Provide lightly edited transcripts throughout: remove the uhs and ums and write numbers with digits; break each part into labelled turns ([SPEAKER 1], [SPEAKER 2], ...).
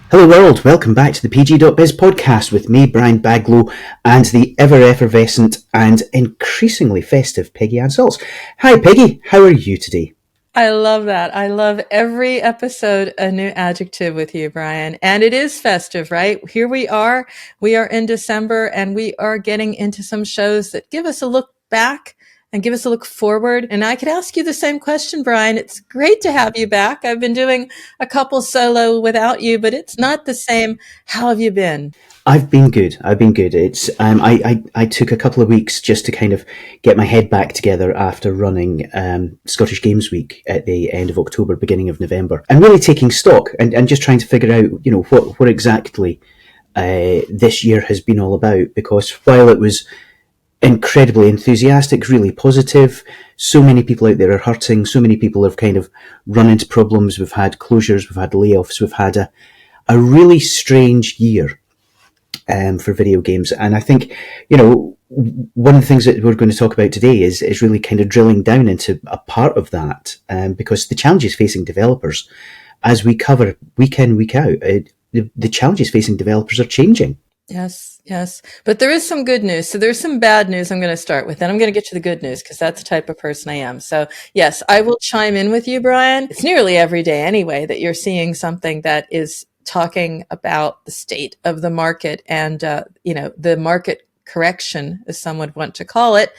[SPEAKER 1] Hello world, welcome back to the PG.biz podcast with me, Brian Baglow, and the ever-effervescent and increasingly festive Peggy and Salz. Hi Peggy, how are you today?
[SPEAKER 2] I love that. I love every episode a new adjective with you, Brian. And it is festive, right? Here we are in December, and we are getting into some shows that give us a look back and give us a look forward. And I could ask you the same question, Brian. It's great to have you back. I've been doing a couple solo without you, but it's not the same. How have you been?
[SPEAKER 1] I've been good. It's I took a couple of weeks just to kind of get my head back together after running Scottish Games Week at the end of October, beginning of November, and really taking stock and just trying to figure out, what exactly this year has been all about. Because while it was incredibly enthusiastic, really positive, so many people out there are hurting, so many people have kind of run into problems. We've had closures, we've had layoffs, we've had a really strange year for video games. And I think, one of the things that we're going to talk about today is really kind of drilling down into a part of that, because the challenges facing developers, as we cover week in, week out, the challenges facing developers are changing.
[SPEAKER 2] Yes. But there is some good news. So there's some bad news I'm going to start with. Then I'm going to get to the good news because that's the type of person I am. So yes, I will chime in with you, Brian. It's nearly every day anyway that you're seeing something that is talking about the state of the market and, the market correction, as some would want to call it.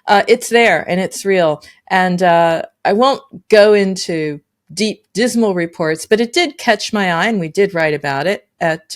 [SPEAKER 2] It's there and it's real. And I won't go into deep, dismal reports, but it did catch my eye, and we did write about it at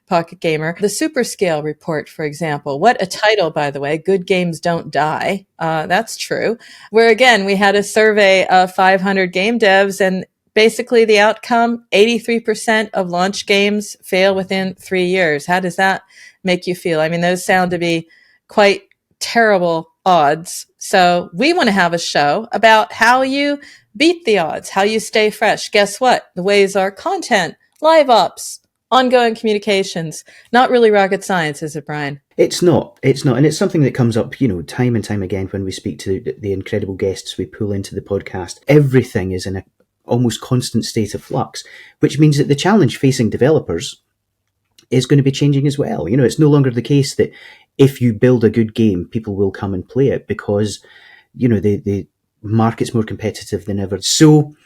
[SPEAKER 2] Pocket Gamer. The SuperScale report, for example. What a title, by the way. Good games don't die. That's true. Where, again, we had a survey of 500 game devs, and basically the outcome, 83% of launch games fail within 3 years. How does that make you feel? I mean, those sound to be quite terrible odds. So we want to have a show about how you beat the odds, how you stay fresh. Guess what? The ways are content, live ops, ongoing communications. Not really rocket science, is it, Brian?
[SPEAKER 1] It's not. And it's something that comes up, time and time again when we speak to the incredible guests we pull into the podcast. Everything is in a almost constant state of flux, which means that the challenge facing developers is going to be changing as well. It's no longer the case that if you build a good game, people will come and play it because, the market's more competitive than ever. So,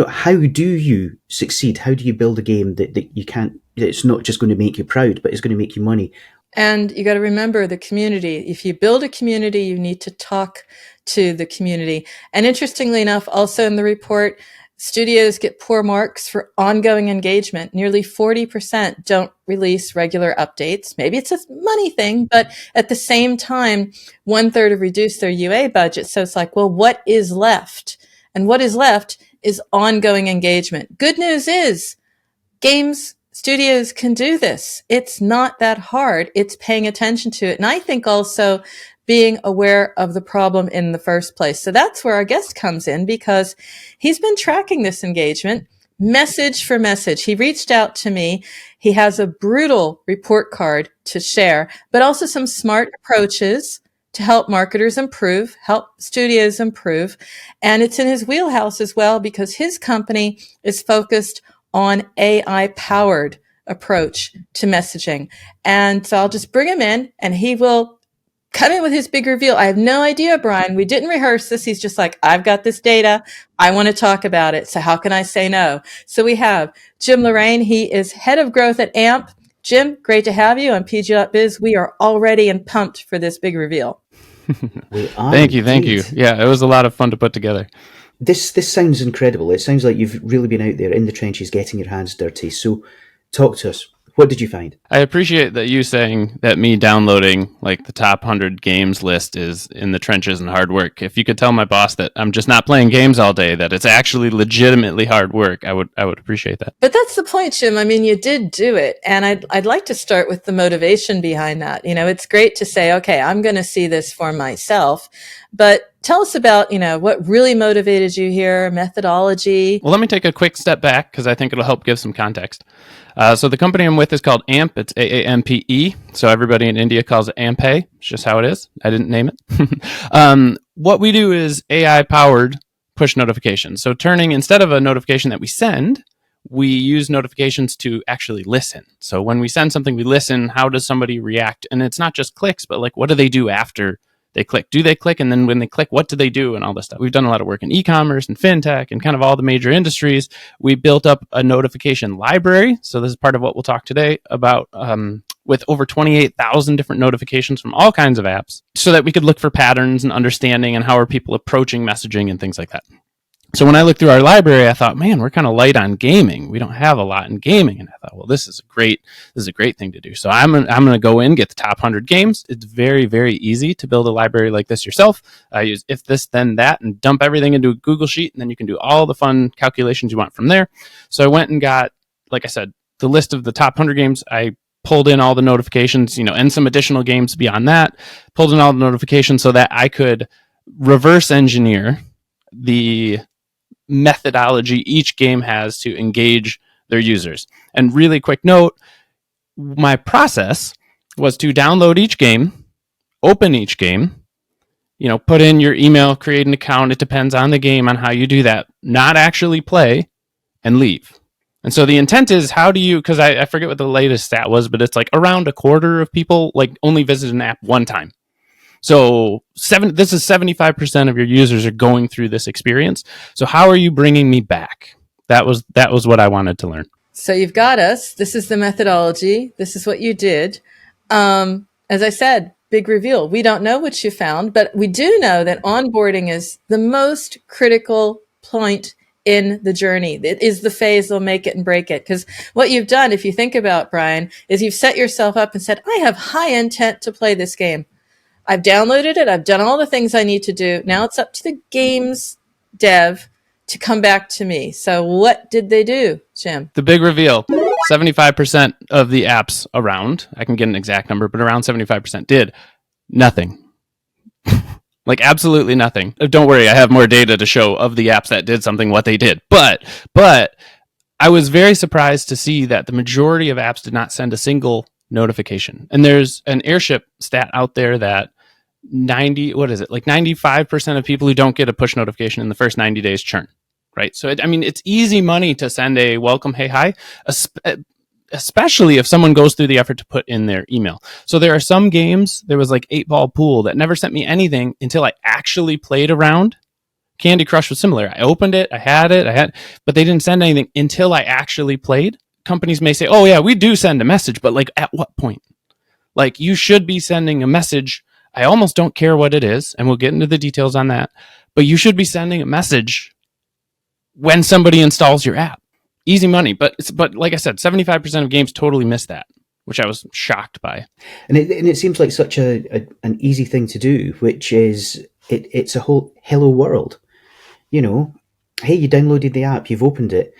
[SPEAKER 1] how do you succeed? How do you build a game that you can't, it's not just going to make you proud, but it's going to make you money?
[SPEAKER 2] And you got to remember the community. If you build a community, you need to talk to the community. And interestingly enough, also in the report, studios get poor marks for ongoing engagement. Nearly 40% don't release regular updates. Maybe it's a money thing, but at the same time, 1/3 have reduced their UA budget. So it's like, well, what is left? And what is left is ongoing engagement. Good news is games studios can do this. It's not that hard. It's paying attention to it. And I think also being aware of the problem in the first place. So that's where our guest comes in, because he's been tracking this engagement message for message. He reached out to me. He has a brutal report card to share, but also some smart approaches to help marketers improve, help studios improve. And it's in his wheelhouse as well, because his company is focused on AI-powered approach to messaging. And so I'll just bring him in and he will come in with his big reveal. I have no idea, Brian. We didn't rehearse this. He's just like, I've got this data. I want to talk about it. So how can I say no? So we have Jim Laurain. He is head of growth at Aampe. Jim, great to have you on PG.biz. We are all ready and pumped for this big reveal.
[SPEAKER 3] Thank you. Yeah, it was a lot of fun to put together.
[SPEAKER 1] This sounds incredible. It sounds like you've really been out there in the trenches getting your hands dirty. So talk to us. What did you find?
[SPEAKER 3] I appreciate that you saying that me downloading like the top 100 games list is in the trenches and hard work. If you could tell my boss that I'm just not playing games all day, that it's actually legitimately hard work, I would appreciate that.
[SPEAKER 2] But that's the point, Jim. I mean, you did do it. And I'd like to start with the motivation behind that. It's great to say, okay, I'm going to see this for myself. But tell us about, what really motivated you here, methodology.
[SPEAKER 3] Well, let me take a quick step back because I think it'll help give some context. So the company I'm with is called Aampe. It's AAMPE. So everybody in India calls it Aampe. It's just how it is. I didn't name it. What we do is AI-powered push notifications. So instead of a notification that we send, we use notifications to actually listen. So when we send something, we listen. How does somebody react? And it's not just clicks, but like, what do they do after they click? Do they click? And then when they click, what do they do? And all this stuff. We've done a lot of work in e-commerce and fintech and kind of all the major industries. We built up a notification library. So this is part of what we'll talk today about, with over 28,000 different notifications from all kinds of apps so that we could look for patterns and understanding and how are people approaching messaging and things like that. So when I looked through our library, I thought, man, we're kind of light on gaming. We don't have a lot in gaming. And I thought, well, this is a great thing to do. So I'm going to go in, get the top 100 games. It's very, very easy to build a library like this yourself. I use if this, then that, and dump everything into a Google Sheet. And then you can do all the fun calculations you want from there. So I went and got, like I said, the list of the top 100 games. I pulled in all the notifications, and some additional games beyond that, pulled in all the notifications so that I could reverse engineer the methodology each game has to engage their users. And really quick note, my process was to download each game, open each game, put in your email, create an account. It depends on the game on how you do that. Not actually play and leave. And so the intent is, how do you, because I forget what the latest stat was, but it's like around a quarter of people like only visit an app one time. So this is 75% of your users are going through this experience. So how are you bringing me back? That was what I wanted to learn.
[SPEAKER 2] So you've got us. This is the methodology. This is what you did. As I said, big reveal. We don't know what you found, but we do know that onboarding is the most critical point in the journey. It is the phase that'll make it and break it. Because what you've done, if you think about, Brian, is you've set yourself up and said, I have high intent to play this game. I've downloaded it. I've done all the things I need to do. Now it's up to the games dev to come back to me. So what did they do, Jim?
[SPEAKER 3] The big reveal. 75% of the apps around, I can get an exact number, but around 75% did nothing. Like absolutely nothing. Don't worry, I have more data to show of the apps that did something, what they did. But I was very surprised to see that the majority of apps did not send a single notification. And there's an Airship stat out there that 95% of people who don't get a push notification in the first 90 days churn, right? So, it's easy money to send a welcome, hey, hi, especially if someone goes through the effort to put in their email. So there are some games, there was like 8-Ball Pool that never sent me anything until I actually played around. Candy Crush was similar. I opened it, but they didn't send anything until I actually played. Companies may say, oh yeah, we do send a message, but like at what point? Like you should be sending a message. I almost don't care what it is, and we'll get into the details on that, but you should be sending a message when somebody installs your app. Easy money, but like I said, 75% of games totally miss that, which I was shocked by.
[SPEAKER 1] And it seems like such an easy thing to do, which is it's a whole hello world. Hey, you downloaded the app, you've opened it.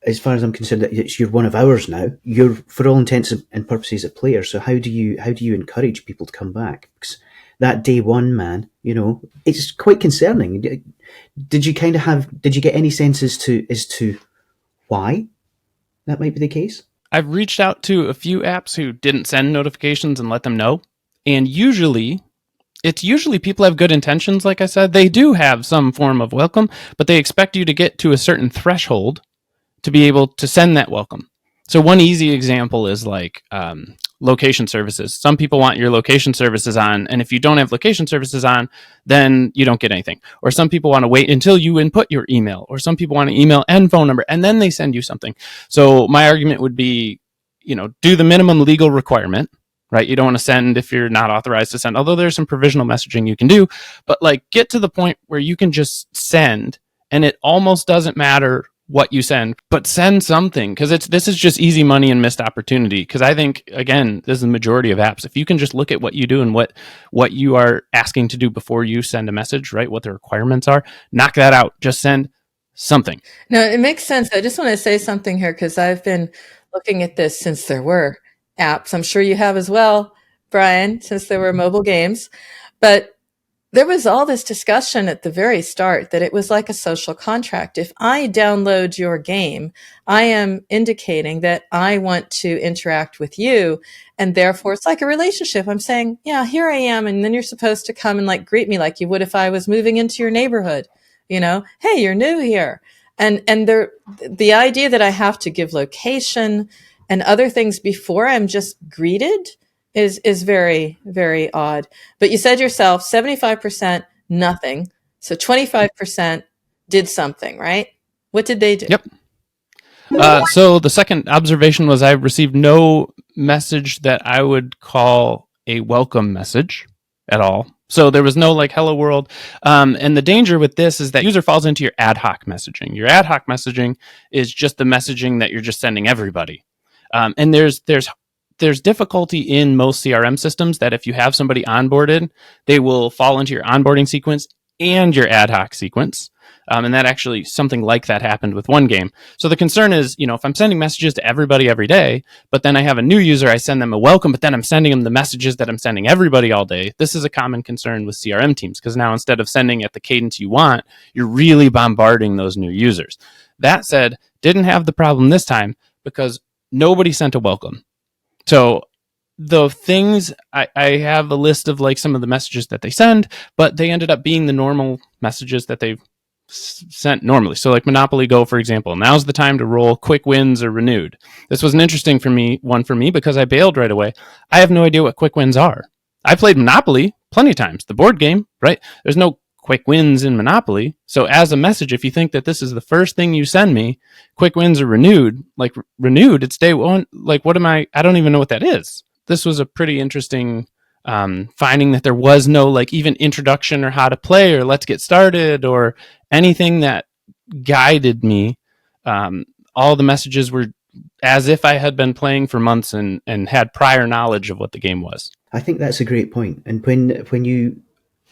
[SPEAKER 1] As far as I'm concerned, you're one of ours now. You're, for all intents and purposes, a player. So how do you encourage people to come back? Because that day one, man, it's quite concerning. Did you get any sense as to why that might be the case?
[SPEAKER 3] I've reached out to a few apps who didn't send notifications and let them know. And usually people have good intentions. Like I said, they do have some form of welcome, but they expect you to get to a certain threshold to be able to send that welcome. So one easy example is like location services. Some people want your location services on, and if you don't have location services on, then you don't get anything. Or some people want to wait until you input your email, or some people want an email and phone number, and then they send you something. So my argument would be, do the minimum legal requirement, right? You don't want to send if you're not authorized to send, although there's some provisional messaging you can do, but like get to the point where you can just send, and it almost doesn't matter what you send, but send something, because this is just easy money and missed opportunity. Because I think, again, this is the majority of apps. If you can just look at what you do and what you are asking to do before you send a message, right? What the requirements are, knock that out. Just send something.
[SPEAKER 2] No, it makes sense. I just want to say something here, because I've been looking at this since there were apps. I'm sure you have as well, Brian, since there were mobile games. But there was all this discussion at the very start that it was like a social contract. If I download your game, I am indicating that I want to interact with you. And therefore, it's like a relationship. I'm saying, yeah, here I am. And then you're supposed to come and like greet me like you would if I was moving into your neighborhood. You know, hey, you're new here. And the idea that I have to give location and other things before I'm just greeted is very, very odd. But you said yourself 75% nothing. So 25% did something, right? What did they do?
[SPEAKER 3] Yep. So the second observation was I received no message that I would call a welcome message at all. So there was no like hello world. And the danger with this is that user falls into your ad hoc messaging. Your ad hoc messaging is just the messaging that you're just sending everybody. And there's difficulty in most CRM systems that if you have somebody onboarded, they will fall into your onboarding sequence and your ad hoc sequence. And that actually, something like that happened with one game. So the concern is, if I'm sending messages to everybody every day, but then I have a new user, I send them a welcome, but then I'm sending them the messages that I'm sending everybody all day. This is a common concern with CRM teams, because now instead of sending at the cadence you want, you're really bombarding those new users. That said, didn't have the problem this time because nobody sent a welcome. So the things, I have a list of like some of the messages that they send, but they ended up being the normal messages that they've sent normally. So like Monopoly Go, for example, now's the time to roll quick wins or renewed. This was an interesting one for me because I bailed right away. I have no idea what quick wins are. I played Monopoly plenty of times, the board game, right? There's no quick wins in Monopoly. So as a message, if you think that this is the first thing you send me, quick wins or renewed, like renewed, it's day one. Like, what am I don't even know what that is. This was a pretty interesting finding that there was no like even introduction or how to play or let's get started or anything that guided me. All the messages were as if I had been playing for months and had prior knowledge of what the game was.
[SPEAKER 1] I think that's a great point. And when you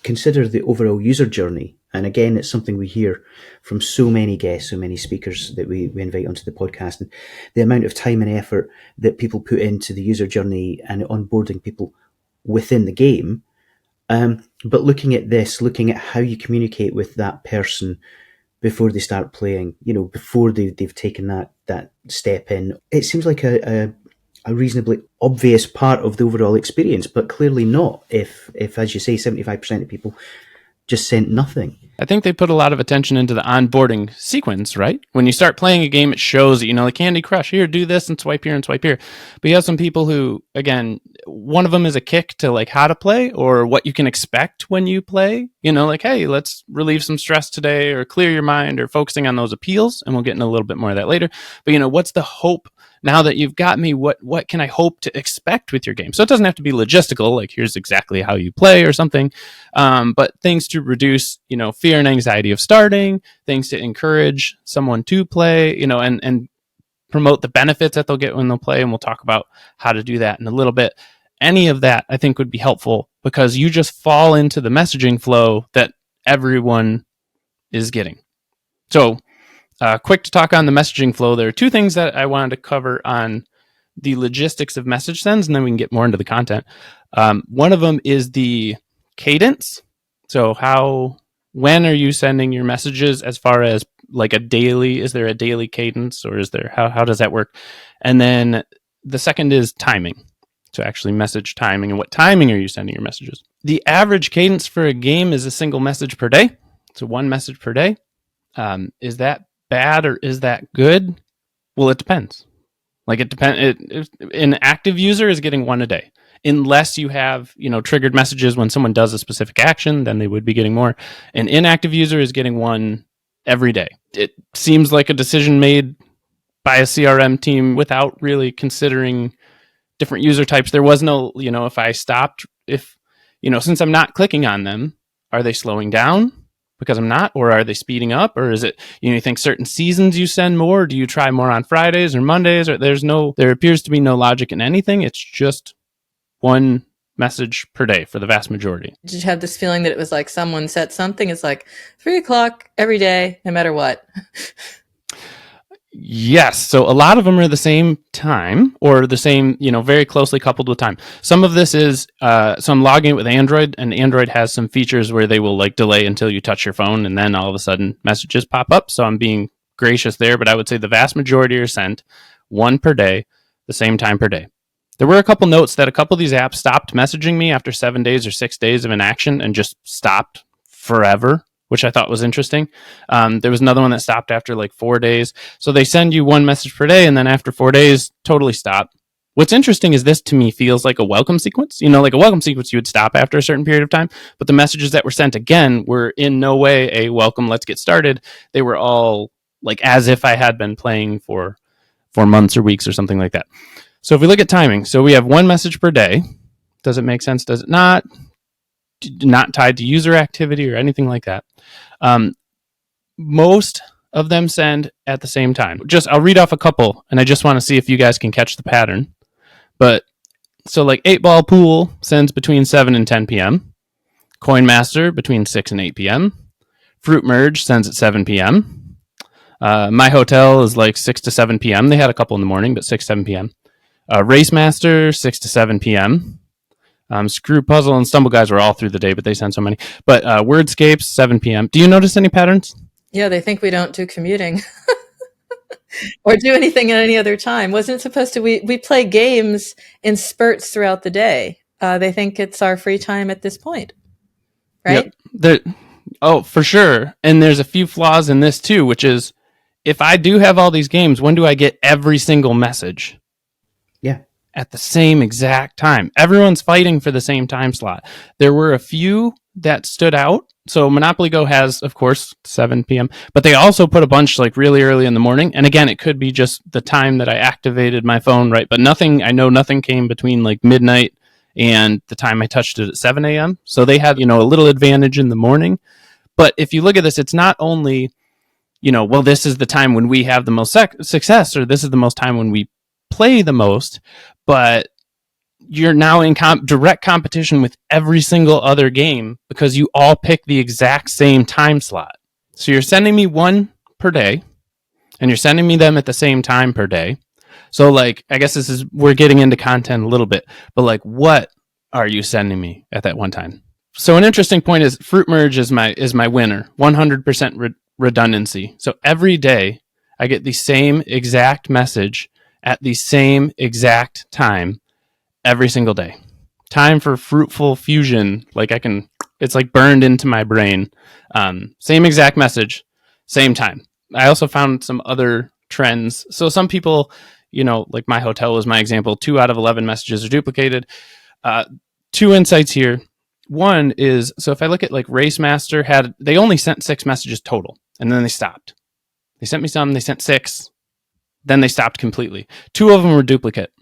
[SPEAKER 1] consider the overall user journey, and again, it's something we hear from so many guests, so many speakers that we invite onto the podcast, and the amount of time and effort that people put into the user journey and onboarding people within the game. But looking at how you communicate with that person before they start playing, before they've taken that step in, it seems like a reasonably obvious part of the overall experience, but clearly not if as you say, 75% of people just sent nothing.
[SPEAKER 3] I think they put a lot of attention into the onboarding sequence, right? When you start playing a game, it shows that, like Candy Crush, here, do this and swipe here and swipe here. But you have some people who, again, one of them is a kick to like how to play or what you can expect when you play, like, hey, let's relieve some stress today or clear your mind or focusing on those appeals. And we'll get into a little bit more of that later. But, what's the hope? Now that you've got me, what can I hope to expect with your game? So it doesn't have to be logistical, like here's exactly how you play or something, but things to reduce, fear and anxiety of starting, things to encourage someone to play, and promote the benefits that they'll get when they'll play. And we'll talk about how to do that in a little bit. Any of that, I think, would be helpful because you just fall into the messaging flow that everyone is getting. So, quick to talk on the messaging flow. There are two things that I wanted to cover on the logistics of message sends, and then we can get more into the content. One of them is the cadence. So when are you sending your messages as far as like is there a daily cadence or is there, how does that work? And then the second is timing. So actually message timing and what timing are you sending your messages? The average cadence for a game is a single message per day. So one message per day. Is that bad or is that good? Well, it depends. Like it depends. An active user is getting one a day, unless you have triggered messages when someone does a specific action, then they would be getting more. An inactive user is getting one every day. It seems like a decision made by a CRM team without really considering different user types. There was no, if I stopped, since I'm not clicking on them, are they slowing down? Because I'm not, or are they speeding up, or is it, you think certain seasons you send more? Do you try more on Fridays or Mondays? Or there appears to be no logic in anything. It's just one message per day for the vast majority.
[SPEAKER 2] Did you have this feeling that it was like someone said something? It's like 3:00 every day, no matter what.
[SPEAKER 3] Yes. So a lot of them are the same time or the same, very closely coupled with time. Some of this is, so I'm logging it with Android, and Android has some features where they will like delay until you touch your phone, and then all of a sudden messages pop up. So I'm being gracious there, but I would say the vast majority are sent one per day, the same time per day. There were a couple notes that a couple of these apps stopped messaging me after 7 days or 6 days of inaction and just stopped forever, which I thought was interesting. There was another one that stopped after like 4 days. So they send you one message per day, and then after 4 days, totally stop. What's interesting is this to me feels like a welcome sequence. Like a welcome sequence, you would stop after a certain period of time, but the messages that were sent again were in no way a welcome, let's get started. They were all like as if I had been playing for months or weeks or something like that. So if we look at timing, so we have one message per day. Does it make sense? Does it not? Not tied to user activity or anything like that. Most of them send at the same time. I'll read off a couple, and I just want to see if you guys can catch the pattern. But so like 8 Ball Pool sends between 7 and 10 p.m. Coin Master between 6 and 8 p.m. Fruit Merge sends at 7 p.m. My Hotel is like 6 to 7 p.m. They had a couple in the morning, but 6 7 p.m. Race Master 6 to 7 p.m. Screw Puzzle and Stumble Guys were all through the day, but they sent so many. But Wordscapes 7 p.m. Do you notice any patterns?
[SPEAKER 2] Yeah, they think we don't do commuting or do anything at any other time. Wasn't it supposed to? We play games in spurts throughout the day. They think it's our free time at this point, right?
[SPEAKER 3] Yep. Oh, for sure. And there's a few flaws in this too, which is if I do have all these games, when do I get every single message?
[SPEAKER 1] Yeah.
[SPEAKER 3] At the same exact time. Everyone's fighting for the same time slot. There were a few that stood out. So Monopoly Go has, of course, 7 p.m., but they also put a bunch like really early in the morning. And again, it could be just the time that I activated my phone, right? But nothing came between like midnight and the time I touched it at 7 a.m. So they had, a little advantage in the morning. But if you look at this, it's not only, well, this is the time when we have the most success, or this is the most time when we play the most, but you're now in direct competition with every single other game because you all pick the exact same time slot. So you're sending me one per day, and you're sending me them at the same time per day. So like, I guess we're getting into content a little bit, but like, what are you sending me at that one time? So an interesting point is Fruit Merge is my winner, 100% redundancy. So every day I get the same exact message at the same exact time every single day. Time for fruitful fusion. Like it's like burned into my brain. Same exact message, same time. I also found some other trends. So some people, like My Hotel was my example. 2 out of 11 messages are duplicated. 2 insights here. One is, so if I look at like Race Master they only sent 6 messages total, and then they stopped. They sent me some, they sent 6, then they stopped completely. 2 of them were duplicate.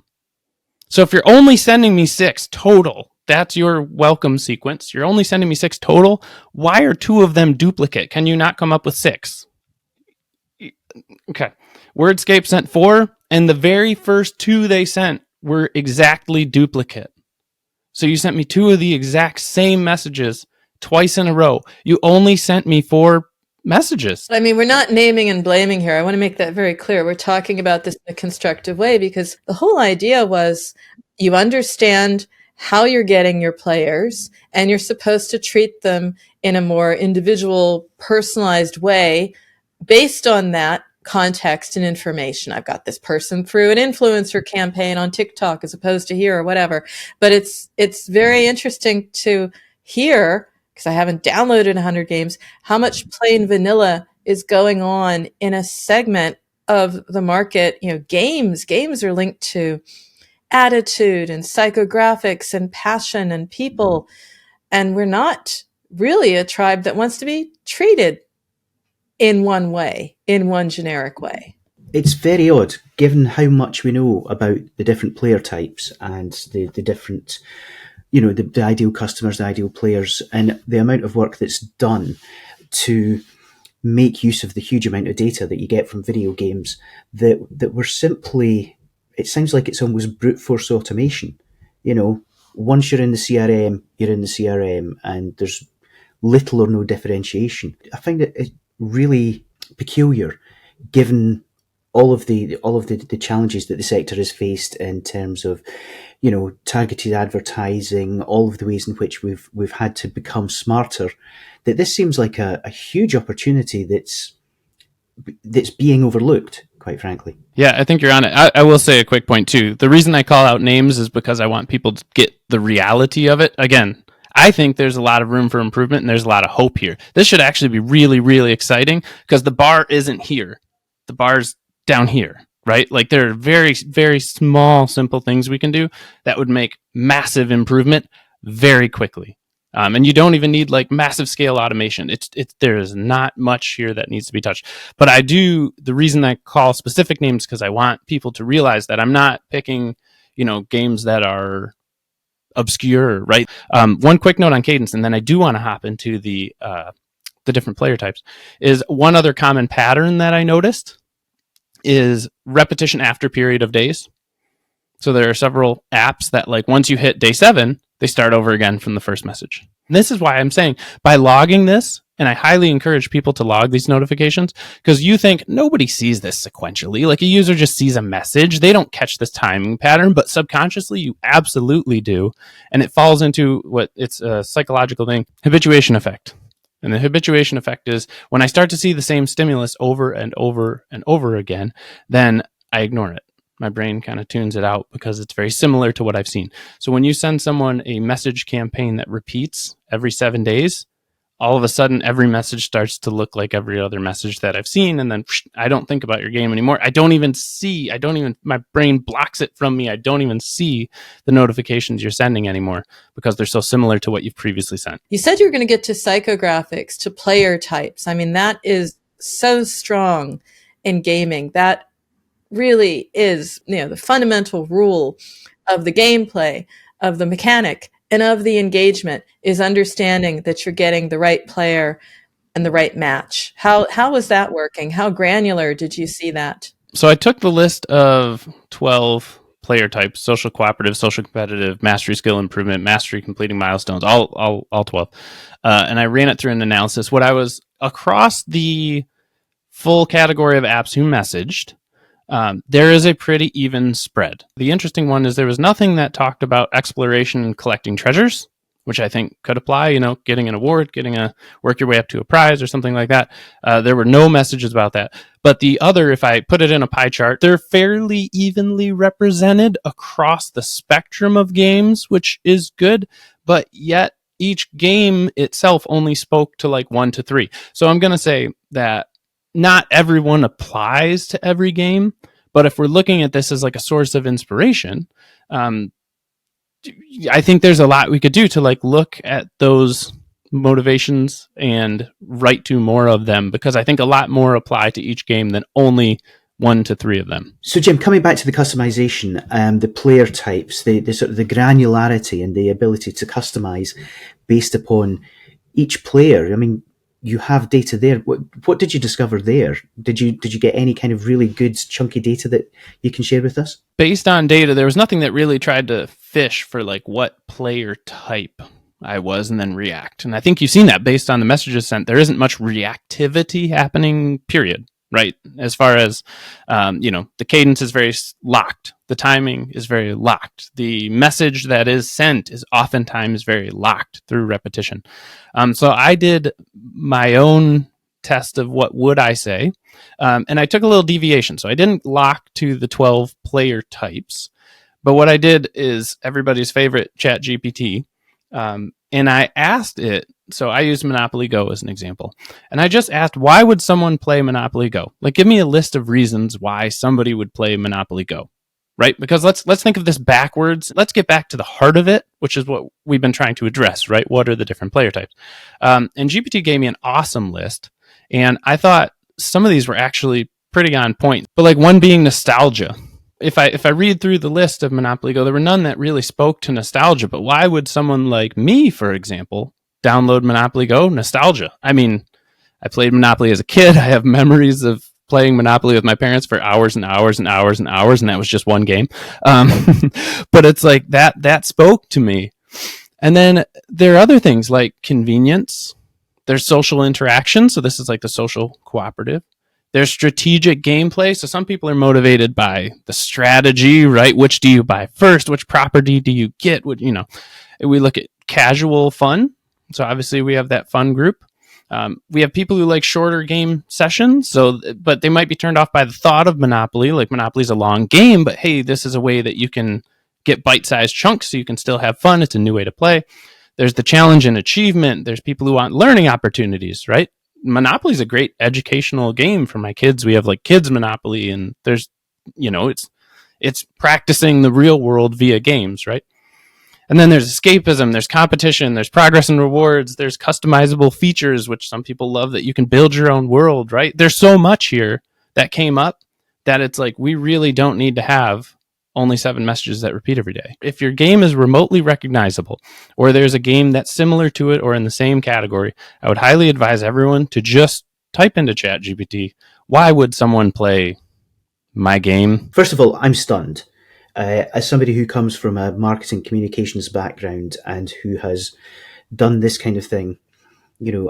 [SPEAKER 3] So if you're only sending me 6 total, that's your welcome sequence. You're only sending me 6 total. Why are 2 of them duplicate? Can you not come up with 6? Okay. Wordscape sent 4, and the very first 2 they sent were exactly duplicate. So you sent me 2 of the exact same messages twice in a row. You only sent me 4 messages.
[SPEAKER 2] I mean, we're not naming and blaming here. I want to make that very clear. We're talking about this in a constructive way because the whole idea was you understand how you're getting your players and you're supposed to treat them in a more individual, personalized way based on that context and information. I've got this person through an influencer campaign on TikTok as opposed to here or whatever. But it's very interesting to hear, because I haven't downloaded 100 games, how much plain vanilla is going on in a segment of the market. Games are linked to attitude and psychographics and passion and people. And we're not really a tribe that wants to be treated in one way, in one generic way.
[SPEAKER 1] It's very odd, given how much we know about the different player types and the different, the ideal customers, the ideal players, and the amount of work that's done to make use of the huge amount of data that you get from video games, that we're simply, it sounds like it's almost brute force automation. Once you're in the CRM, you're in the CRM, and there's little or no differentiation. I find it really peculiar, given the challenges that the sector has faced in terms of, targeted advertising, all of the ways in which we've had to become smarter, that this seems like a huge opportunity that's being overlooked, quite frankly.
[SPEAKER 3] Yeah, I think you're on it. I will say a quick point too. The reason I call out names is because I want people to get the reality of it. Again, I think there's a lot of room for improvement and there's a lot of hope here. This should actually be really, really exciting because the bar isn't here. The bar's down here, right? Like there are very, very small, simple things we can do that would make massive improvement very quickly. And you don't even need like massive scale automation. There is not much here that needs to be touched. But the reason I call specific names because I want people to realize that I'm not picking, games that are obscure, right? One quick note on cadence, and then I do want to hop into the different player types, is one other common pattern that I noticed is repetition after period of days. So there are several apps that like once you hit day 7, they start over again from the first message. And this is why I'm saying by logging this, and I highly encourage people to log these notifications, because you think nobody sees this sequentially. Like a user just sees a message. They don't catch this timing pattern, but subconsciously you absolutely do. And it falls into it's a psychological thing, habituation effect. And the habituation effect is when I start to see the same stimulus over and over and over again, then I ignore it. My brain kind of tunes it out because it's very similar to what I've seen. So when you send someone a message campaign that repeats every 7 days, all of a sudden every message starts to look like every other message that I've seen. And then I don't think about your game anymore. My brain blocks it from me. I don't even see the notifications you're sending anymore because they're so similar to what you've previously sent.
[SPEAKER 2] You said you were going to get to psychographics, to player types. I mean, that is so strong in gaming. That really is, the fundamental rule of the gameplay, of the mechanic, and of the engagement is understanding that you're getting the right player and the right match. How was that working? How granular did you see that?
[SPEAKER 3] So I took the list of 12 player types: social cooperative, social competitive, mastery skill improvement, mastery completing milestones, all 12. And I ran it through an analysis. What I was across the full category of apps who messaged, there is a pretty even spread. The interesting one is there was nothing that talked about exploration and collecting treasures, which I think could apply, getting an award, work your way up to a prize or something like that. There were no messages about that. But the other, if I put it in a pie chart, they're fairly evenly represented across the spectrum of games, which is good. But yet each game itself only spoke to like 1 to 3. So I'm going to say that not everyone applies to every game, but if we're looking at this as like a source of inspiration, I think there's a lot we could do to like look at those motivations and write to more of them, because I think a lot more apply to each game than only 1 to 3 of them.
[SPEAKER 1] So Jim, coming back to the customization, the player types, the sort of the granularity and the ability to customize based upon each player. I mean, you have data there. What did you discover there? Did you get any kind of really good chunky data that you can share with us?
[SPEAKER 3] Based on data, there was nothing that really tried to fish for like what player type I was and then react. And I think you've seen that based on the messages sent. There isn't much reactivity happening, period. Right. As far as, the cadence is very locked. The timing is very locked. The message that is sent is oftentimes very locked through repetition. So I did my own test of what would I say. And I took a little deviation. So I didn't lock to the 12 player types. But what I did is everybody's favorite ChatGPT. And I asked it. So I used Monopoly Go as an example. And I just asked, why would someone play Monopoly Go? Like, give me a list of reasons why somebody would play Monopoly Go, right? Because let's think of this backwards. Let's get back to the heart of it, which is what we've been trying to address, right? What are the different player types? And GPT gave me an awesome list. And I thought some of these were actually pretty on point. But like one being nostalgia. If I read through the list of Monopoly Go, there were none that really spoke to nostalgia. But why would someone like me, for example, download Monopoly Go? Nostalgia. I mean, I played Monopoly as a kid. I have memories of playing Monopoly with my parents for hours and hours and hours and hours, and that was just one game. But it's like that spoke to me. And then there are other things like convenience. There's social interaction. So this is like the social cooperative. There's strategic gameplay. So some people are motivated by the strategy, right? Which do you buy first? Which property do you get? What, we look at casual fun. So obviously we have that fun group. We have people who like shorter game sessions. But they might be turned off by the thought of Monopoly. Like Monopoly's a long game, but hey, this is a way that you can get bite-sized chunks so you can still have fun. It's a new way to play. There's the challenge and achievement. There's people who want learning opportunities, right? Monopoly is a great educational game for my kids. We have like kids Monopoly, and there's, it's practicing the real world via games, right? And then there's escapism, there's competition, there's progress and rewards, there's customizable features, which some people love, that you can build your own world, right? There's so much here that came up that it's like, we really don't need to have only 7 messages that repeat every day. If your game is remotely recognizable, or there's a game that's similar to it or in the same category, I would highly advise everyone to just type into ChatGPT, why would someone play my game?
[SPEAKER 1] First of all, I'm stunned. As somebody who comes from a marketing communications background and who has done this kind of thing,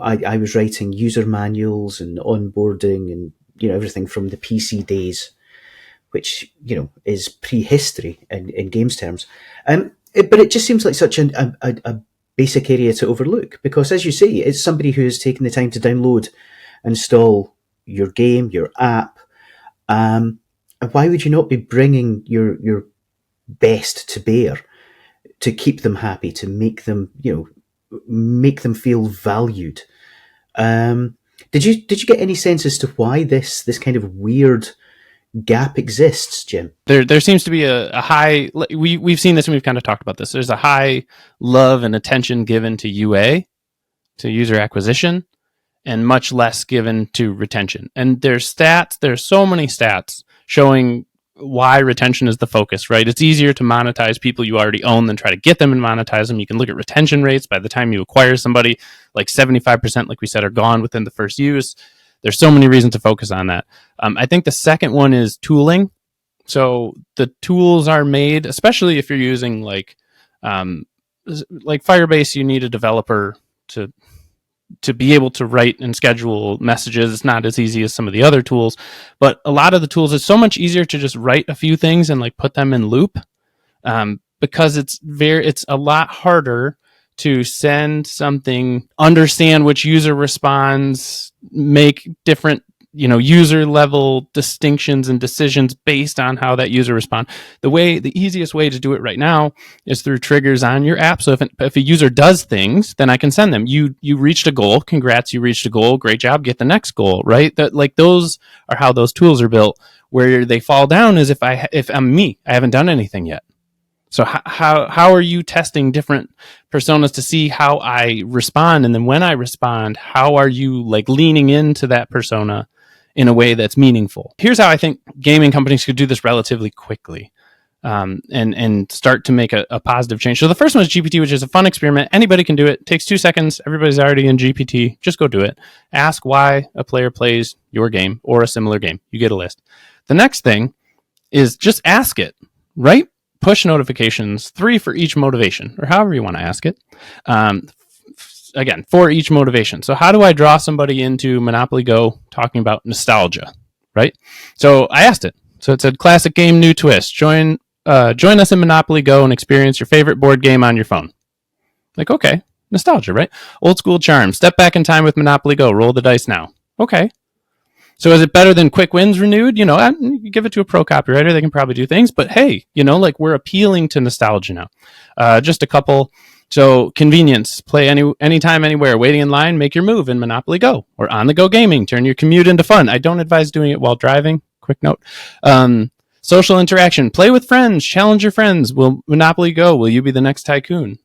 [SPEAKER 1] I was writing user manuals and onboarding and, everything from the PC days, which, is prehistory in games terms. But it just seems like such a basic area to overlook, because, as you say, it's somebody who has taken the time to download, install your game, your app. Why would you not be bringing your best to bear to keep them happy, to make them, make them feel valued? Did you get any sense as to why this kind of weird gap exists, Jim?
[SPEAKER 3] There seems to be a high, we've seen this and we've kind of talked about this. There's a high love and attention given to UA, to user acquisition, and much less given to retention. And there's so many stats showing why retention is the focus, right? It's easier to monetize people you already own than try to get them and monetize them. You can look at retention rates. By the time you acquire somebody, like 75%, like we said, are gone within the first use. There's so many reasons to focus on that. I think the second one is tooling. So the tools are made, especially if you're using like Firebase, you need a developer to be able to write and schedule messages. It's not as easy as some of the other tools, but a lot of the tools, it's so much easier to just write a few things and like put them in loop, because it's a lot harder to send something, understand which user responds, make different, user level distinctions and decisions based on how that user responds. The easiest way to do it right now is through triggers on your app. So if a user does things, then I can send them. You reached a goal. Congrats, you reached a goal. Great job. Get the next goal, right? Those are how those tools are built. Where they fall down is if I'm me, I haven't done anything yet. So how are you testing different personas to see how I respond? And then when I respond, how are you like leaning into that persona in a way that's meaningful? Here's how I think gaming companies could do this relatively quickly, and start to make a positive change. So the first one is GPT, which is a fun experiment. Anybody can do it. It takes 2 seconds. Everybody's already in GPT. Just go do it. Ask why a player plays your game or a similar game. You get a list. The next thing is just ask it, right? Push notifications, 3 for each motivation, or however you want to ask it. Again, for each motivation. So how do I draw somebody into Monopoly Go talking about nostalgia, right? So I asked it. So it said, classic game, new twist. Join us in Monopoly Go and experience your favorite board game on your phone. Like, okay, nostalgia, right? Old school charm. Step back in time with Monopoly Go. Roll the dice now. Okay. So is it better than Quick Wins Renewed? You give it to a pro copywriter, they can probably do things, but hey, we're appealing to nostalgia now. Just a couple. So convenience, play anytime, anywhere, waiting in line, make your move in Monopoly Go, or on the go gaming, turn your commute into fun. I don't advise doing it while driving. Quick note. Social interaction, play with friends, challenge your friends. Will Monopoly Go, will you be the next tycoon?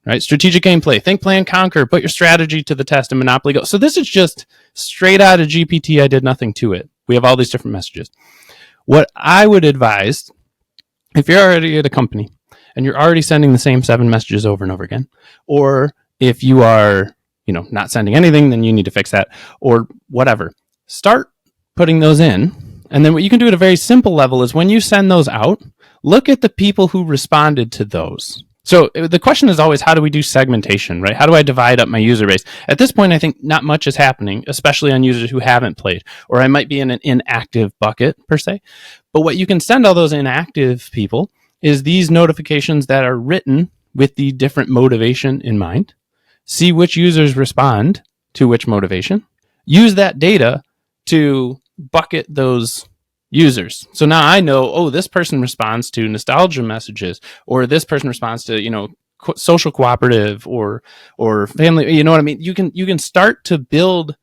[SPEAKER 3] Right? Strategic gameplay, think, plan, conquer, put your strategy to the test in Monopoly Go. So this is just straight out of GPT. I did nothing to it. We have all these different messages. What I would advise, if you're already at a company and you're already sending the same 7 messages over and over again, or if you are, not sending anything, then you need to fix that, or whatever. Start putting those in. And then what you can do at a very simple level is when you send those out, look at the people who responded to those. So the question is always, how do we do segmentation, right? How do I divide up my user base? At this point, I think not much is happening, especially on users who haven't played, or I might be in an inactive bucket per se. But what you can send all those inactive people is these notifications that are written with the different motivation in mind. See which users respond to which motivation. Use that data to bucket those users. So now I know, oh, this person responds to nostalgia messages, or this person responds to, social cooperative or family. You know what I mean? You can start to build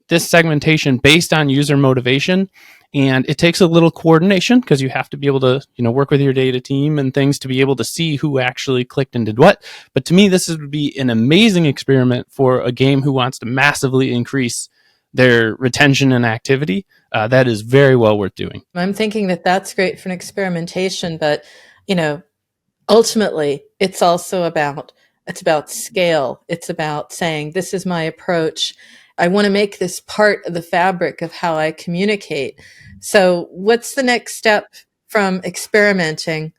[SPEAKER 3] this segmentation based on user motivation, and it takes a little coordination because you have to be able to work with your data team and things to be able to see who actually clicked and did what. But to me, this would be an amazing experiment for a game who wants to massively increase their retention and activity. That is very well worth doing.
[SPEAKER 2] I'm thinking that that's great for an experimentation, but ultimately it's about scale. It's about saying, this is my approach. I want to make this part of the fabric of how I communicate. So what's the next step from experimenting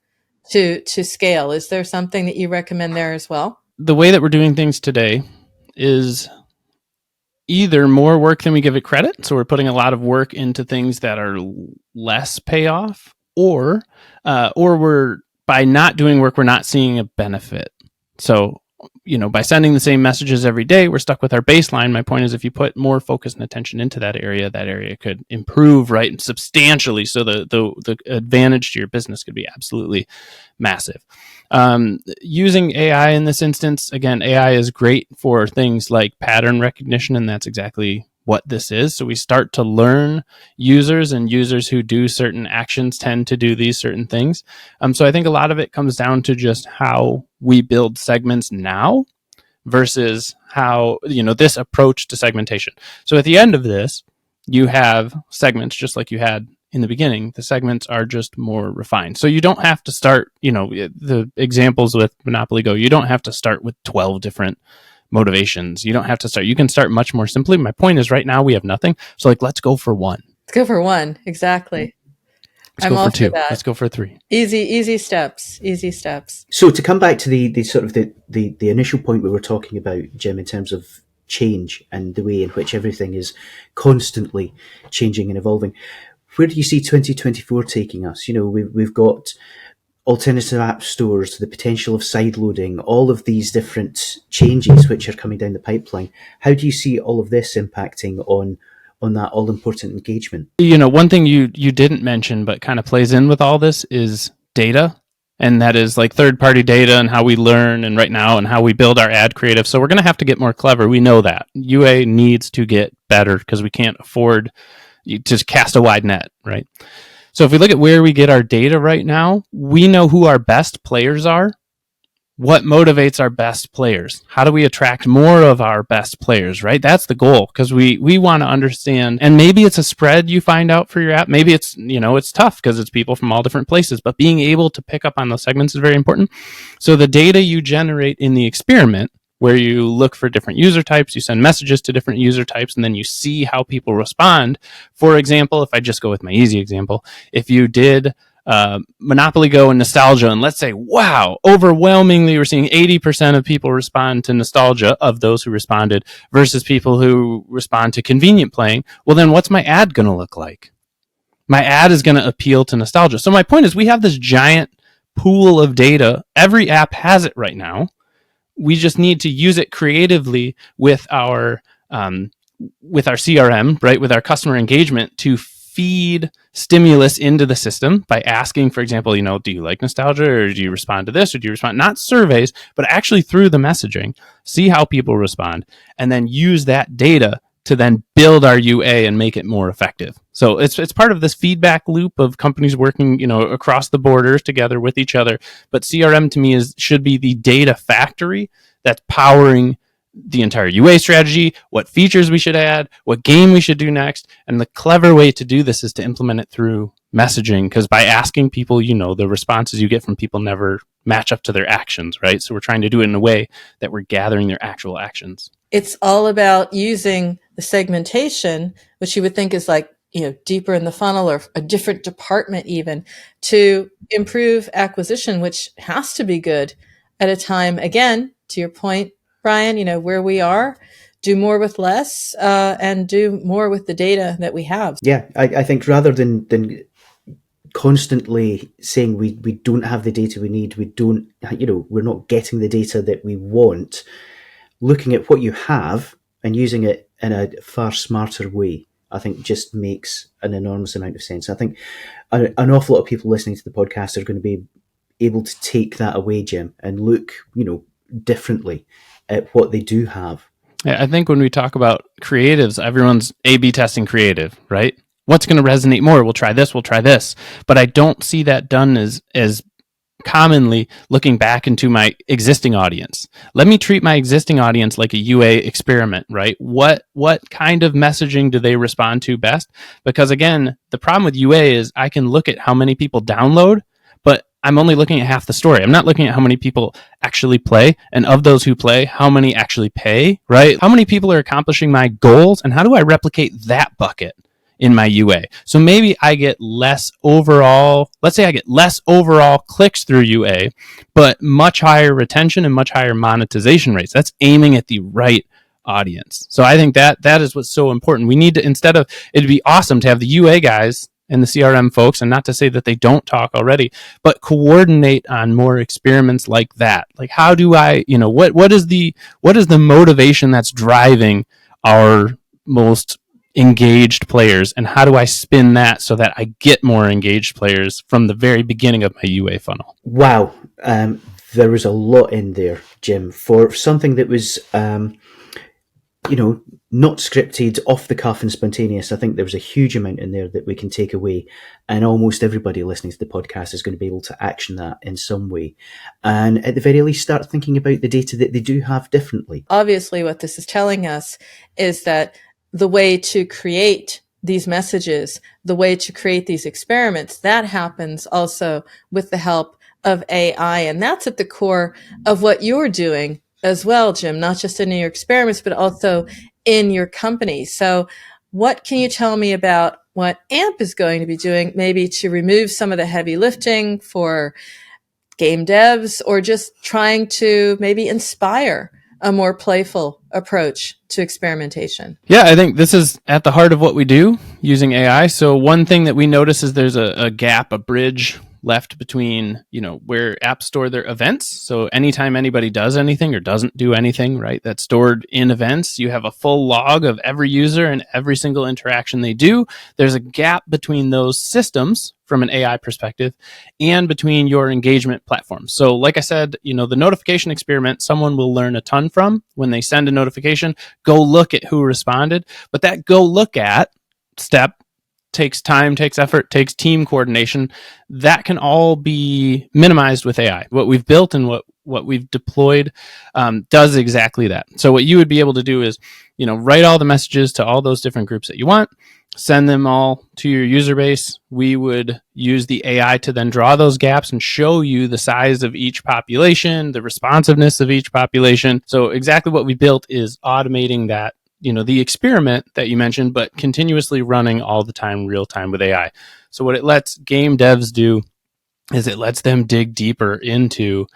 [SPEAKER 2] to scale? Is there something that you recommend there as well?
[SPEAKER 3] The way that we're doing things today is either more work than we give it credit. So we're putting a lot of work into things that are less payoff, or we're, by not doing work, we're not seeing a benefit. So, by sending the same messages every day, we're stuck with our baseline. My point is, if you put more focus and attention into that area could improve, right, substantially. So the advantage to your business could be absolutely massive. Using AI in this instance, again, AI is great for things like pattern recognition, and that's exactly what this is. So we start to learn users, and users who do certain actions tend to do these certain things. So I think a lot of it comes down to just how we build segments now versus how, this approach to segmentation. So at the end of this, you have segments just like you had in the beginning. The segments are just more refined. So you don't have to start, the examples with Monopoly Go, you don't have to start with 12 different motivations. You don't have to start. You can start much more simply. My point is, right now we have nothing. So let's go for one.
[SPEAKER 2] Let's go for one. Exactly.
[SPEAKER 3] Let's go for two. Let's go for three.
[SPEAKER 2] Easy steps. Easy steps.
[SPEAKER 1] So to come back to the sort of the initial point we were talking about, Jim, in terms of change and the way in which everything is constantly changing and evolving, where do you see 2024 taking us? We've got alternative app stores, the potential of sideloading, all of these different changes which are coming down the pipeline. How do you see all of this impacting on that all-important engagement?
[SPEAKER 3] One thing you didn't mention but kind of plays in with all this is data. And that is like third-party data and how we learn and right now and how we build our ad creative. So we're going to have to get more clever. We know that. UA needs to get better because we can't afford to cast a wide net, right? So if we look at where we get our data right now, we know who our best players are. What motivates our best players? How do we attract more of our best players, right? That's the goal, because we want to understand, and maybe it's a spread you find out for your app. Maybe it's, it's tough because it's people from all different places, but being able to pick up on those segments is very important. So the data you generate in the experiment, where you look for different user types, you send messages to different user types, and then you see how people respond. For example, if I just go with my easy example, if you did Monopoly Go and nostalgia, and let's say, wow, overwhelmingly we're seeing 80% of people respond to nostalgia of those who responded versus people who respond to convenient playing, well, then what's my ad going to look like? My ad is going to appeal to nostalgia. So my point is, we have this giant pool of data. Every app has it right now. We just need to use it creatively with our CRM, right, with our customer engagement, to feed stimulus into the system by asking, for example, do you like nostalgia, or do you respond to this, or do you respond, not surveys, but actually through the messaging, see how people respond, and then use that data to then build our UA and make it more effective. So it's part of this feedback loop of companies working, across the borders together with each other. But CRM to me should be the data factory that's powering the entire UA strategy, what features we should add, what game we should do next. And the clever way to do this is to implement it through messaging, because by asking people, the responses you get from people never match up to their actions, right? So we're trying to do it in a way that we're gathering their actual actions.
[SPEAKER 2] It's all about using the segmentation, which you would think is like, deeper in the funnel or a different department even, to improve acquisition, which has to be good. at a time. Again, to your point, Brian, where we are, do more with less, and do more with the data that we have.
[SPEAKER 1] Yeah, I think rather than constantly saying we don't have the data we need, we don't, we're not getting the data that we want, looking at what you have and using it in a far smarter way, I think just makes an enormous amount of sense. I think an awful lot of people listening to the podcast are going to be able to take that away, Jim, and look, differently at what they do have.
[SPEAKER 3] Yeah, I think when we talk about creatives, everyone's A/B testing creative, right? What's going to resonate more? We'll try this. But I don't see that done as commonly looking back into my existing audience. Let me treat my existing audience like a UA experiment, right? What kind of messaging do they respond to best? Because again, the problem with UA is I can look at how many people download, but I'm only looking at half the story. I'm not looking at how many people actually play, and of those who play, how many actually pay, right? How many people are accomplishing my goals, and how do I replicate that bucket in my UA? So maybe I get less overall, let's say I get less overall clicks through UA, but much higher retention and much higher monetization rates. That's aiming at the right audience. So I think that is what's so important. We need to, it'd be awesome to have the UA guys and the CRM folks, and not to say that they don't talk already, but coordinate on more experiments like that. Like, how do I, what is the motivation that's driving our most engaged players, and how do I spin that so that I get more engaged players from the very beginning of my UA funnel?
[SPEAKER 1] Wow. There was a lot in there, Jim, for something that was, not scripted, off the cuff and spontaneous. I think there was a huge amount in there that we can take away, and almost everybody listening to the podcast is going to be able to action that in some way, and at the very least start thinking about the data that they do have differently.
[SPEAKER 2] Obviously, what this is telling us is that the way to create these messages, the way to create these experiments, that happens also with the help of AI. And that's at the core of what you're doing as well, Jim, not just in your experiments, but also in your company. So what can you tell me about what Aampe is going to be doing, maybe to remove some of the heavy lifting for game devs, or just trying to maybe inspire a more playful approach to experimentation?
[SPEAKER 3] Yeah, I think this is at the heart of what we do using AI. So one thing that we notice is there's a gap, a bridge left between, where apps store their events. So anytime anybody does anything or doesn't do anything, right, that's stored in events. You have a full log of every user and every single interaction they do. There's a gap between those systems from an AI perspective and between your engagement platforms. So like I said, the notification experiment, someone will learn a ton from when they send a notification. Go look at who responded. But that go look at step takes time, takes effort, takes team coordination. That can all be minimized with AI. What we've built and what we've deployed does exactly that. So what you would be able to do is, write all the messages to all those different groups that you want, send them all to your user base. We would use the AI to then draw those gaps and show you the size of each population, the responsiveness of each population. So exactly what we built is automating that, the experiment that you mentioned, but continuously running all the time, real time with AI. So what it lets game devs do is it lets them dig deeper into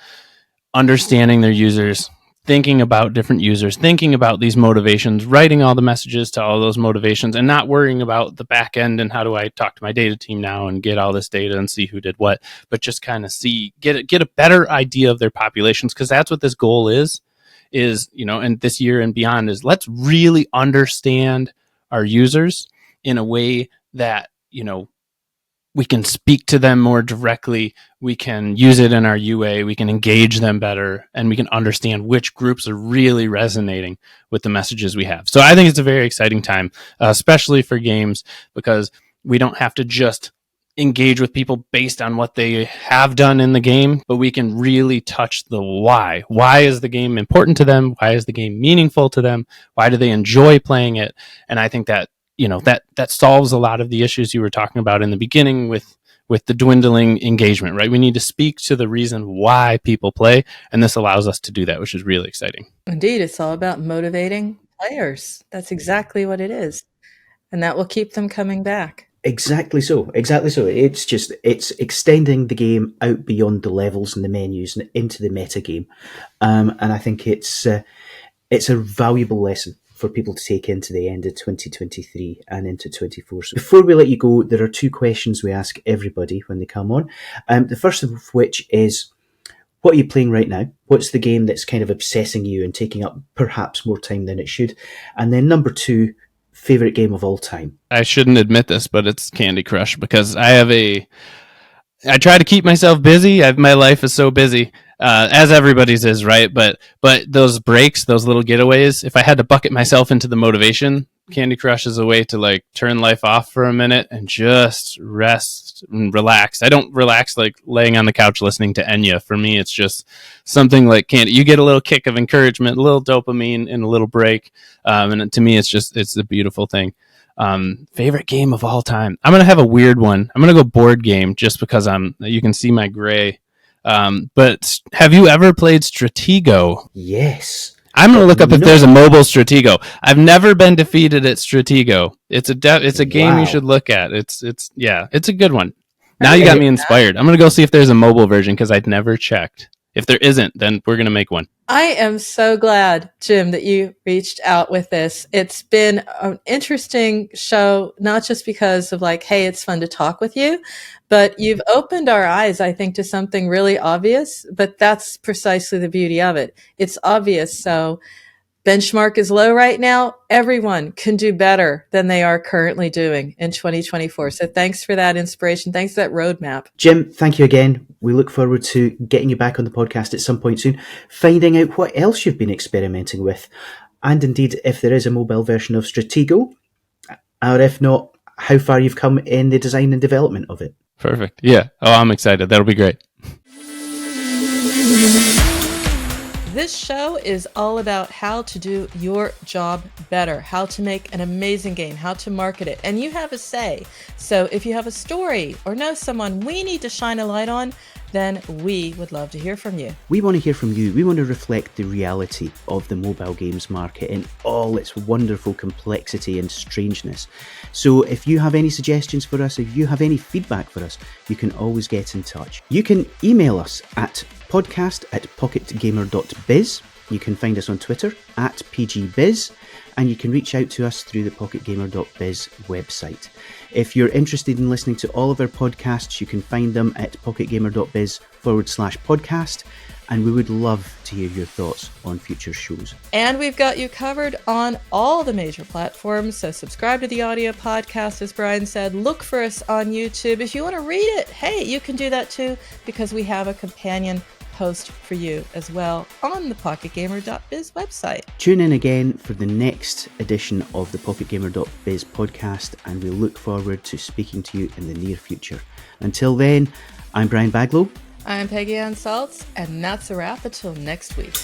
[SPEAKER 3] understanding their users, thinking about different users, thinking about these motivations, writing all the messages to all those motivations, and not worrying about the back end and how do I talk to my data team now and get all this data and see who did what, but just kind of get a better idea of their populations, because that's what this goal is, and this year and beyond is let's really understand our users in a way that, we can speak to them more directly. We can use it in our UA. We can engage them better, and we can understand which groups are really resonating with the messages we have. So I think it's a very exciting time, especially for games, because we don't have to just engage with people based on what they have done in the game, but we can really touch the why. Why is the game important to them? Why is the game meaningful to them? Why do they enjoy playing it? And I think that that solves a lot of the issues you were talking about in the beginning with the dwindling engagement, right? We need to speak to the reason why people play, and this allows us to do that, which is really exciting.
[SPEAKER 2] Indeed, it's all about motivating players. That's exactly what it is. And that will keep them coming back.
[SPEAKER 1] Exactly so. It's extending the game out beyond the levels and the menus and into the meta game. And I think it's a valuable lesson for people to take into the end of 2023 and into 24. So before we let you go, there are two questions we ask everybody when they come on. The first of which is, what are you playing right now? What's the game that's kind of obsessing you and taking up perhaps more time than it should? And then number two, favorite game of all time.
[SPEAKER 3] I shouldn't admit this, but it's Candy Crush, because I try to keep myself busy. My life is so busy, as everybody's is, right? But those breaks, those little getaways, if I had to bucket myself into the motivation, Candy Crush is a way to like turn life off for a minute and just rest and relax. I don't relax like laying on the couch listening to Enya. For me, it's just something like candy. You get a little kick of encouragement, a little dopamine in a little break. And to me, it's a beautiful thing. Favorite game of all time. I'm going to have a weird one. I'm going to go board game just because you can see my gray. But have you ever played Stratego?
[SPEAKER 1] Yes.
[SPEAKER 3] I'm going to look up if there's a mobile Stratego. I've never been defeated at Stratego. It's a game you should look at. It's a good one. Now you got me inspired. I'm going to go see if there's a mobile version because I'd never checked. If there isn't, then we're going to make one.
[SPEAKER 2] I am so glad, Jim, that you reached out with this. It's been an interesting show, not just because of like, hey, it's fun to talk with you, but you've opened our eyes, I think, to something really obvious, but that's precisely the beauty of it. It's obvious. So benchmark is low right now. Everyone can do better than they are currently doing in 2024. So thanks for that inspiration. Thanks for that roadmap.
[SPEAKER 1] Jim, thank you again. We look forward to getting you back on the podcast at some point soon, finding out what else you've been experimenting with, and indeed if there is a mobile version of Stratego, or if not, how far you've come in the design and development of it.
[SPEAKER 3] Perfect. Yeah. Oh, I'm excited. That'll be great.
[SPEAKER 2] This show is all about how to do your job better, how to make an amazing game, how to market it, and you have a say. So if you have a story or know someone we need to shine a light on, then we would love to hear from you.
[SPEAKER 1] We want to hear from you. We want to reflect the reality of the mobile games market in all its wonderful complexity and strangeness. So if you have any suggestions for us, if you have any feedback for us, you can always get in touch. You can email us at podcast@pocketgamer.biz. You can find us on Twitter @PGBiz, and you can reach out to us through the pocketgamer.biz website. If you're interested in listening to all of our podcasts, you can find them at pocketgamer.biz/podcast, and we would love to hear your thoughts on future shows.
[SPEAKER 2] And we've got you covered on all the major platforms, so subscribe to the audio podcast, as Brian said. Look for us on YouTube. If you want to read it, hey, you can do that too, because we have a companion post for you as well on the pocketgamer.biz website.
[SPEAKER 1] Tune in again for the next edition of the pocketgamer.biz podcast, and we look forward to speaking to you in the near future. Until then, I'm Brian Baglow.
[SPEAKER 2] I'm Peggy Salz, and that's a wrap until next week.